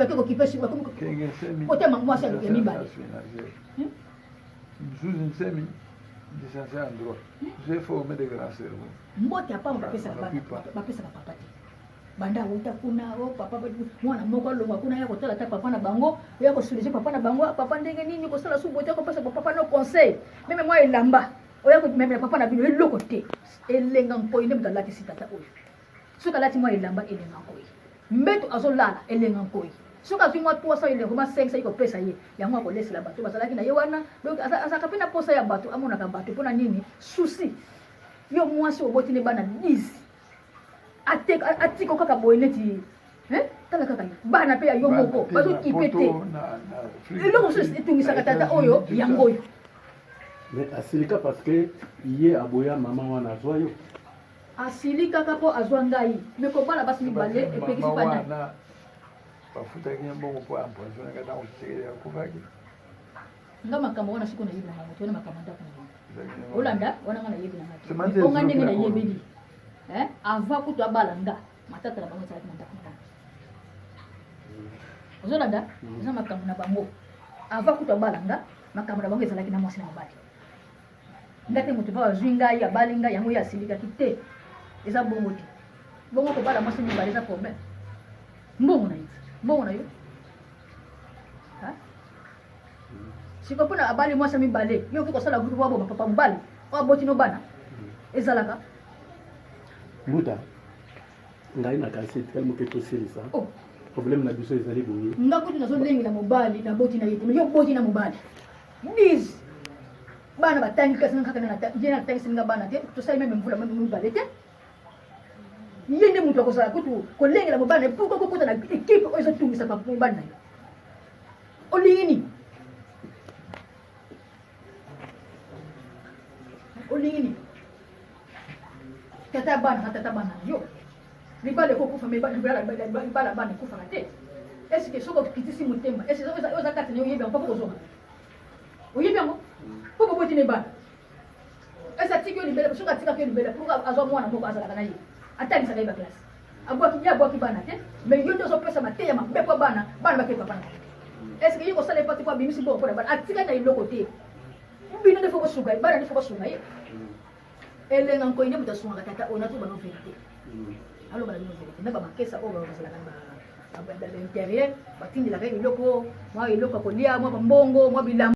bato ko kipesi ba ko kote mwasi ya mibale mzuzi nsemi licencié en droit j'ai formé des grands cerveaux mbote apa bapesa papa te banda wuta kuna o papa mwana moko longa kuna ya kotala ta papa na bango ya ko suluser papa na bango papa ndenge nini ko sala subote ko pesa papa no conseil meme moi elamba oya ko meme papa na bino eloko te elenga nkoyi nde mudalati sitata oyo soka lati moi elamba elenga nkoyi mbeto azolala elenga nkoyi soka zimwa 300 elenga ma 500 iko pesa ye yango akolesela bato bazalaki na ye wana donc azaka pena posa ya bato amonaka bato pona nini souci yo mwasi oboti ne bana 10 atiko kaka boye neti tala kaka bana pe yo moko bazo kipete eloko so etungisaka tata oyo yango oyo mais asilika parce que iye aboya mama wana azwa yo asilika kapo azwa ngai mais ko bana basi mibale epekisi pana bafutaki mbongo po empoisonné kata kosekela yakufaki nga makambo wana siko na yebi na bango tona makambo ndako na bango olanda wana nga na yebi na bango onga ndenge na yebeli avant kutu abala nga matata na bango ezalaki na ndako na bango ozolanda eza makambo na bango avant kutu abala nga makambo na bango ezalaki na mwasi na mobali nga te moto mpo azwi ngai abali ngai yango ye asilikaki te eza bongo te bongo kobala mwasi mibale eza problème mbongo na ye mbongo na yo siko mpona abali mwasi mibale yo oki kosala grupe wabo bapapa mobali oyo aboti no bana ezalaka Mbuta, ngai na kasi tellement que tosilisa. Problème na biso ezali boye. Nga kuti nazo lengi na mobali na boti na yete, yo boti na mobali. Please. Bana batangi kasi ngaka na jena tangi singa bana te, to sai meme mvula meme mobali te. Yende mutu akosala kutu ko lengi na mobali pour ko kuta na équipe oyo tungisa pa mobali na yo. Olingini. Olingini. Tata bana yo libale ko kufa mebala bana kufa te est-ce que soko kitisi mutema est-ce que oza kati ne yeba papa kozoma oyeba ngo poko boti ne bana est-ce que tiki libele soko tika ke libele pour azo mwana moko azala kana ye atani sa kaiba classe abwaki bana te mais yo ndozo pesa mate ya mabe kwa bana bake papa na est-ce que yiko sala pati kwa bimisi bo kwa bana atika na iloko te bino defo ko suga bana defo ko suga ye elenga nko ine mutasunga tata ona to bano vérité alo bana no vérité na ba makesa o ba basala kan ba l'intérieur batindi la kai iloko mwa iloko kolia mwa mbongo mwa bilam